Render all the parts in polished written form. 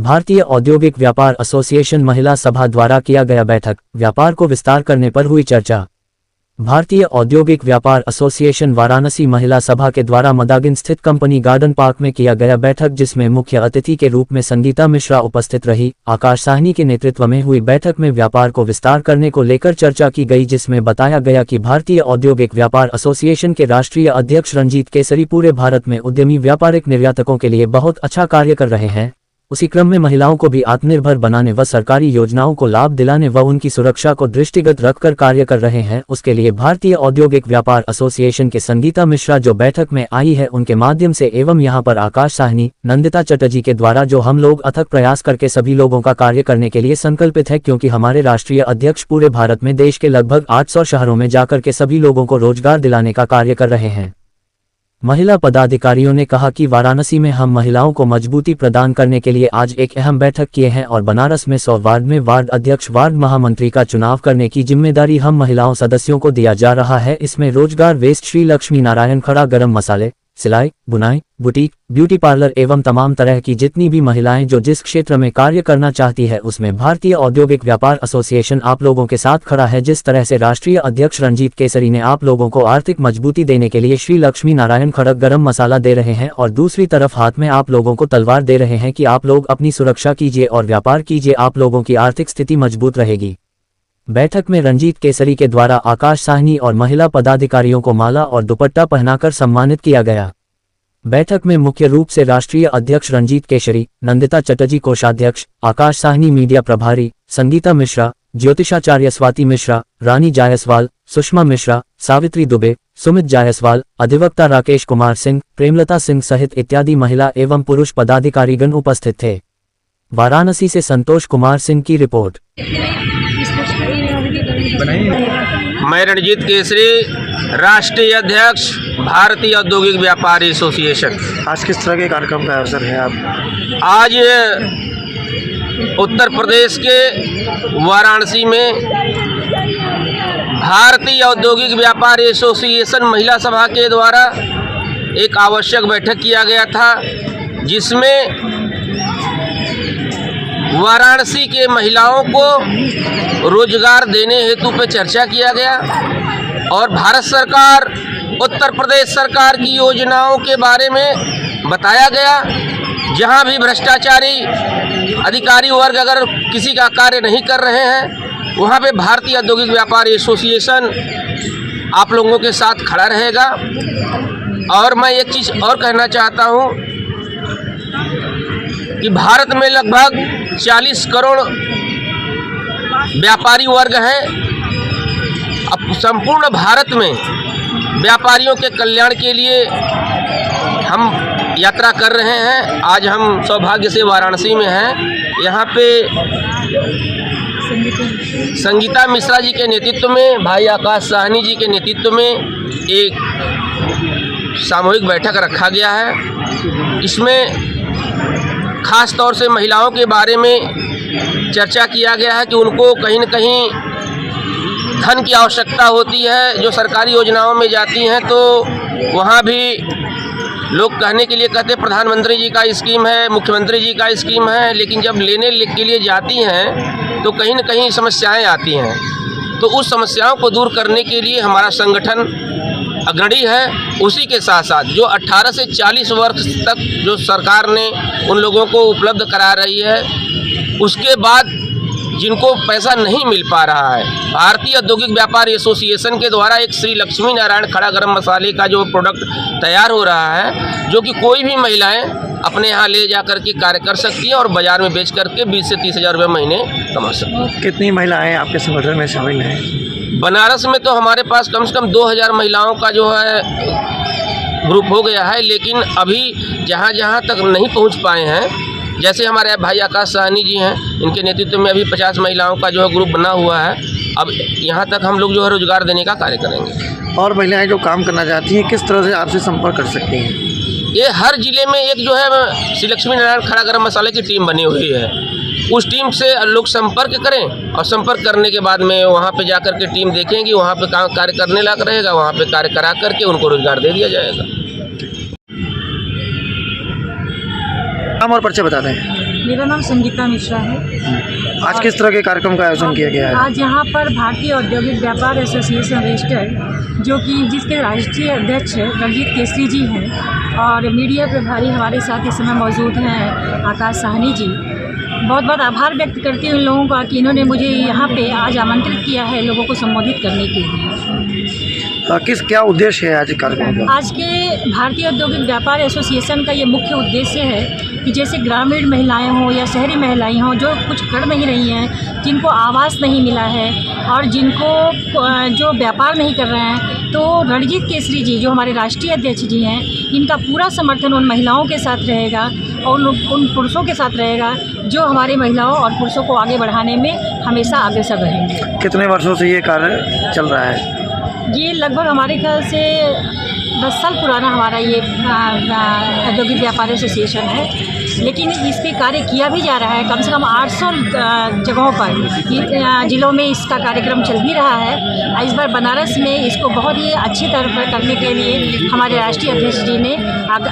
भारतीय औद्योगिक व्यापार एसोसिएशन महिला सभा द्वारा किया गया बैठक, व्यापार को विस्तार करने पर हुई चर्चा। भारतीय औद्योगिक व्यापार एसोसिएशन वाराणसी महिला सभा के द्वारा मदागिन स्थित कंपनी गार्डन पार्क में किया गया बैठक, जिसमें मुख्य अतिथि के रूप में संगीता मिश्रा उपस्थित रही। आकाश साहनी के नेतृत्व में हुई बैठक में व्यापार को विस्तार करने को लेकर चर्चा की गई, जिसमें बताया गया कि भारतीय औद्योगिक व्यापार एसोसिएशन के राष्ट्रीय अध्यक्ष रंजीत केसरी पूरे भारत में उद्यमी व्यापारिक निर्यातकों के लिए बहुत अच्छा कार्य कर रहे हैं। उसी क्रम में महिलाओं को भी आत्मनिर्भर बनाने व सरकारी योजनाओं को लाभ दिलाने व उनकी सुरक्षा को दृष्टिगत रखकर कार्य कर रहे हैं। उसके लिए भारतीय औद्योगिक व्यापार एसोसिएशन के संगीता मिश्रा जो बैठक में आई है, उनके माध्यम से एवं यहां पर आकाश साहनी, नंदिता चटर्जी के द्वारा जो हम लोग अथक प्रयास करके सभी लोगों का कार्य करने के लिए संकल्पित है, क्योंकि हमारे राष्ट्रीय अध्यक्ष पूरे भारत में देश के लगभग 800 शहरों में जाकर के सभी लोगों को रोजगार दिलाने का कार्य कर रहे हैं। महिला पदाधिकारियों ने कहा कि वाराणसी में हम महिलाओं को मजबूती प्रदान करने के लिए आज एक अहम बैठक किए हैं और बनारस में 100 वार्ड में वार्ड अध्यक्ष, वार्ड महामंत्री का चुनाव करने की जिम्मेदारी हम महिलाओं सदस्यों को दिया जा रहा है। इसमें रोजगार वेस्ट श्री लक्ष्मी नारायण खड़ा, गरम मसाले, सिलाई, बुनाई, बुटीक, ब्यूटी पार्लर एवं तमाम तरह की जितनी भी महिलाएं जो जिस क्षेत्र में कार्य करना चाहती है, उसमें भारतीय औद्योगिक व्यापार एसोसिएशन आप लोगों के साथ खड़ा है। जिस तरह से राष्ट्रीय अध्यक्ष रंजीत केसरी ने आप लोगों को आर्थिक मजबूती देने के लिए श्री लक्ष्मी नारायण खड़क गरम मसाला दे रहे हैं और दूसरी तरफ हाथ में आप लोगों को तलवार दे रहे हैं कि आप लोग अपनी सुरक्षा कीजिए और व्यापार कीजिए, आप लोगों की आर्थिक स्थिति मजबूत रहेगी। बैठक में रंजीत केसरी के द्वारा आकाश साहनी और महिला पदाधिकारियों को माला और दुपट्टा पहनाकर सम्मानित किया गया। बैठक में मुख्य रूप से राष्ट्रीय अध्यक्ष रंजीत केसरी, नंदिता चटर्जी कोषाध्यक्ष, आकाश साहनी मीडिया प्रभारी, संगीता मिश्रा, ज्योतिषाचार्य स्वाति मिश्रा, रानी जायसवाल, सुषमा मिश्रा, सावित्री दुबे, सुमित जायसवाल, अधिवक्ता राकेश कुमार सिंह, प्रेमलता सिंह सहित इत्यादि महिला एवं पुरुष पदाधिकारीगण उपस्थित थे। वाराणसी से संतोष कुमार सिंह की रिपोर्ट। मैं रणजीत केसरी, राष्ट्रीय अध्यक्ष भारतीय औद्योगिक व्यापार एसोसिएशन। आज किस तरह के कार्यक्रम का अवसर है? आप आज उत्तर प्रदेश के वाराणसी में भारतीय औद्योगिक व्यापार एसोसिएशन महिला सभा के द्वारा एक आवश्यक बैठक किया गया था, जिसमें वाराणसी के महिलाओं को रोजगार देने हेतु पे चर्चा किया गया और भारत सरकार, उत्तर प्रदेश सरकार की योजनाओं के बारे में बताया गया। जहां भी भ्रष्टाचारी अधिकारी वर्ग अगर किसी का कार्य नहीं कर रहे हैं, वहां पे भारतीय औद्योगिक व्यापार एसोसिएशन आप लोगों के साथ खड़ा रहेगा। और मैं एक चीज़ और कहना चाहता हूं कि भारत में लगभग 40 करोड़ व्यापारी वर्ग हैं। अब संपूर्ण भारत में व्यापारियों के कल्याण के लिए हम यात्रा कर रहे हैं। आज हम सौभाग्य से वाराणसी में हैं। यहाँ पे संगीता मिश्रा जी के नेतृत्व में, भाई आकाश साहनी जी के नेतृत्व में एक सामूहिक बैठक रखा गया है। इसमें खास तौर से महिलाओं के बारे में चर्चा किया गया है कि उनको कहीं न कहीं धन की आवश्यकता होती है। जो सरकारी योजनाओं में जाती हैं तो वहाँ भी लोग कहने के लिए कहते हैं प्रधानमंत्री जी का स्कीम है, मुख्यमंत्री जी का स्कीम है, लेकिन जब लेने के लिए जाती हैं तो कहीं न कहीं समस्याएं आती हैं। तो उस समस्याओं को दूर करने के लिए हमारा संगठन अग्रणी है। उसी के साथ साथ जो 18 से 40 वर्ष तक जो सरकार ने उन लोगों को उपलब्ध करा रही है, उसके बाद जिनको पैसा नहीं मिल पा रहा है, भारतीय औद्योगिक व्यापार एसोसिएशन के द्वारा एक श्री लक्ष्मी नारायण खड़ा गरम मसाले का जो प्रोडक्ट तैयार हो रहा है, जो कि कोई भी महिलाएं अपने यहाँ ले जा कर के कार्य कर सकती हैं और बाज़ार में बेच करके 20 से 30 हज़ार रुपये महीने कमा सकती हैं। कितनी महिलाएं आपके संगठन में शामिल हैं? बनारस में तो हमारे पास कम से कम 2000 महिलाओं का जो है ग्रुप हो गया है, लेकिन अभी जहाँ जहाँ तक नहीं पहुँच पाए हैं, जैसे हमारे भाई आकाश साहनी जी हैं, इनके नेतृत्व में अभी 50 महिलाओं का जो है ग्रुप बना हुआ है। अब यहाँ तक हम लोग जो है रोजगार देने का कार्य करेंगे। और महिलाएं जो काम करना चाहती हैं, किस तरह से आपसे संपर्क कर सकती हैं? ये हर जिले में एक जो है श्री लक्ष्मी नारायण खड़ा गरम मसाले की टीम बनी हुई है। उस टीम से लोग संपर्क करें और संपर्क करने के बाद में वहाँ पे जाकर के टीम देखेंगी, वहाँ पे काम कार्य करने लायक रहेगा, वहाँ पे कार्य करा करके उनको रोजगार दे दिया जाएगा। नाम और परिचय बता दें। मेरा नाम संगीता मिश्रा है। आज किस तरह के कार्यक्रम का आयोजन किया गया है? आज यहाँ पर भारतीय औद्योगिक व्यापार एसोसिएशन रजिस्टर्ड, जो कि जिसके राष्ट्रीय अध्यक्ष रणजीत केसरी जी हैं, और मीडिया प्रभारी हमारे साथ इस समय मौजूद हैं आकाश साहनी जी। बहुत बहुत आभार व्यक्त करती हूँ इन लोगों का कि इन्होंने मुझे यहाँ पे आज आमंत्रित किया है लोगों को संबोधित करने के लिए। क्या उद्देश्य है आज कार्यक्रम का? आज के भारतीय औद्योगिक व्यापार एसोसिएशन का ये मुख्य उद्देश्य है कि जैसे ग्रामीण महिलाएं हों या शहरी महिलाएं हों जो कुछ कर नहीं रही हैं, जिनको आवास नहीं मिला है और जिनको जो व्यापार नहीं कर रहे हैं, तो रणजीत केसरी जी जो हमारे राष्ट्रीय अध्यक्ष जी हैं, इनका पूरा समर्थन उन महिलाओं के साथ रहेगा और उन पुरुषों के साथ रहेगा जो हमारी महिलाओं और पुरुषों को आगे बढ़ाने में हमेशा अग्रसर रहेंगे। कितने वर्षों से ये कार्य चल रहा है? ये लगभग हमारे ख्याल से 10 साल पुराना हमारा ये औद्योगिक व्यापार एसोसिएशन है, लेकिन इस पे कार्य किया भी जा रहा है। कम से कम 800 जगहों पर ज़िलों में इसका कार्यक्रम चल भी रहा है। इस बार बनारस में इसको बहुत ही अच्छी तरह पर करने के लिए हमारे राष्ट्रीय अध्यक्ष जी ने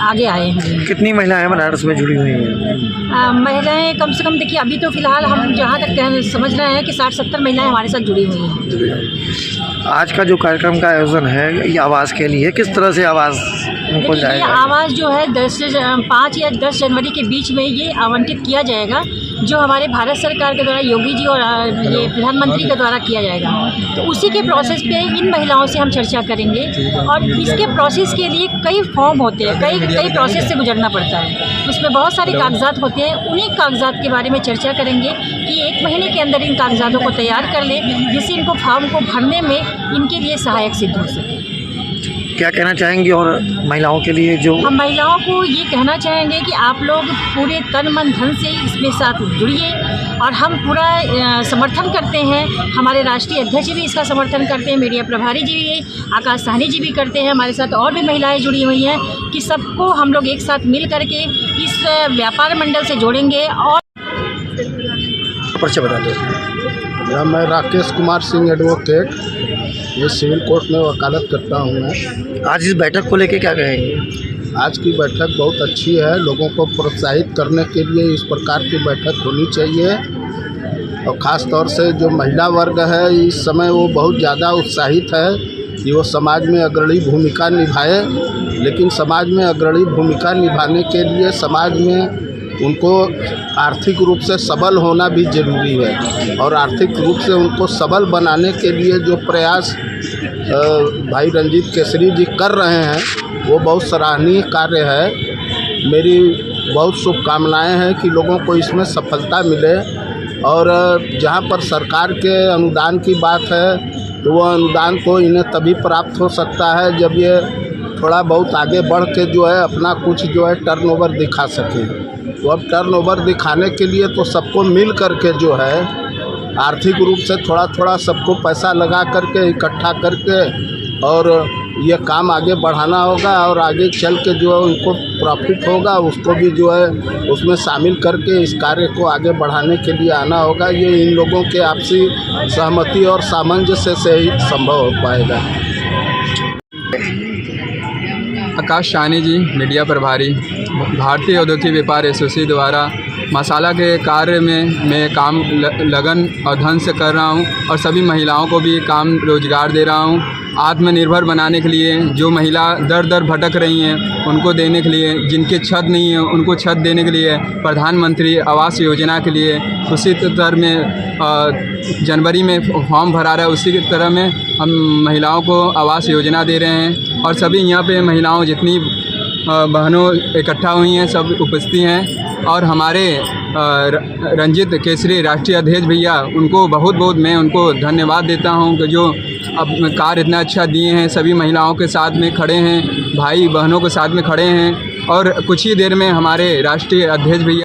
आगे आए हैं। कितनी महिलाएं बनारस में जुड़ी हुई हैं? महिलाएं कम से कम देखिए, अभी तो फिलहाल हम जहाँ तक समझ रहे हैं कि 60-70 महिलाएं हमारे साथ जुड़ी हुई हैं। आज का जो कार्यक्रम का आयोजन है ये आवास के लिए, किस तरह से आवास उनको ये जाएगा? आवास जो है 5 या 10 जनवरी के बीच में ये आवंटित किया जाएगा, जो हमारे भारत सरकार के द्वारा योगी जी और ये प्रधानमंत्री के द्वारा किया जाएगा। तो उसी के प्रोसेस पे इन महिलाओं से हम चर्चा करेंगे और इसके प्रोसेस के लिए कई फॉर्म होते हैं, कई प्रोसेस से गुजरना पड़ता है। उसमें बहुत सारे कागजात होते हैं। उन्हीं कागजात के बारे में चर्चा करेंगे कि 1 महीने के अंदर इन कागजातों को तैयार कर ले, जिससे इनको फॉर्म को भरने में इनके लिए सहायक सिद्ध हो सके। क्या कहना चाहेंगे और महिलाओं के लिए जो? हम महिलाओं को ये कहना चाहेंगे कि आप लोग पूरे तन मन धन से इसमें साथ जुड़िए और हम पूरा समर्थन करते हैं। हमारे राष्ट्रीय अध्यक्ष भी इसका समर्थन करते हैं, मीडिया प्रभारी जी भी, आकाश साहनी जी भी करते हैं। हमारे साथ और भी महिलाएं जुड़ी हुई हैं कि सबको हम लोग एक साथ मिल करके इस व्यापार मंडल से जोड़ेंगे। और परिचय बता दो। मैं राकेश कुमार सिंह एडवोकेट, ये सिविल कोर्ट में वकालत करता हूँ मैं। आज इस बैठक को लेके क्या कहेंगे? आज की बैठक बहुत अच्छी है। लोगों को प्रोत्साहित करने के लिए इस प्रकार की बैठक होनी चाहिए और ख़ास तौर से जो महिला वर्ग है इस समय वो बहुत ज़्यादा उत्साहित है कि वो समाज में अग्रणी भूमिका निभाए। लेकिन समाज में अग्रणी भूमिका निभाने के लिए समाज में उनको आर्थिक रूप से सबल होना भी ज़रूरी है और आर्थिक रूप से उनको सबल बनाने के लिए जो प्रयास भाई रणजीत केसरी जी कर रहे हैं वो बहुत सराहनीय कार्य है। मेरी बहुत शुभकामनाएं हैं कि लोगों को इसमें सफलता मिले और जहां पर सरकार के अनुदान की बात है तो वह अनुदान तो इन्हें तभी प्राप्त हो सकता है जब ये थोड़ा बहुत आगे बढ़ के जो है अपना कुछ जो है टर्नओवर दिखा सकें। तो अब टर्नओवर दिखाने के लिए तो सबको मिल करके जो है आर्थिक रूप से थोड़ा थोड़ा सबको पैसा लगा करके इकट्ठा करके और ये काम आगे बढ़ाना होगा और आगे चल के जो है उनको प्रॉफिट होगा उसको भी जो है उसमें शामिल करके इस कार्य को आगे बढ़ाने के लिए आना होगा। ये इन लोगों के आपसी सहमति और सामंजस्य से ही संभव हो पाएगा। आकाश साहनी जी, मीडिया प्रभारी, भारतीय औद्योगिक व्यापार एसोसिएशन द्वारा मसाला के कार्य में मैं काम लगन और धन से कर रहा हूं और सभी महिलाओं को भी काम रोजगार दे रहा हूं। आत्मनिर्भर बनाने के लिए जो महिला दर दर भटक रही हैं उनको देने के लिए, जिनके छत नहीं है उनको छत देने के लिए प्रधानमंत्री आवास योजना के लिए उसी तरह में जनवरी में फॉर्म भरा रहा है, उसी की तरह में हम महिलाओं को आवास योजना दे रहे हैं। और सभी यहाँ पे महिलाओं जितनी बहनों इकट्ठा हुई हैं सब उपस्थित हैं और हमारे रणजीत केसरी राष्ट्रीय अध्यक्ष भैया उनको बहुत बहुत मैं उनको धन्यवाद देता हूं कि जो अब कार्य इतना अच्छा दिए हैं। सभी महिलाओं के साथ में खड़े हैं, भाई बहनों के साथ में खड़े हैं और कुछ ही देर में हमारे राष्ट्रीय अध्यक्ष भैया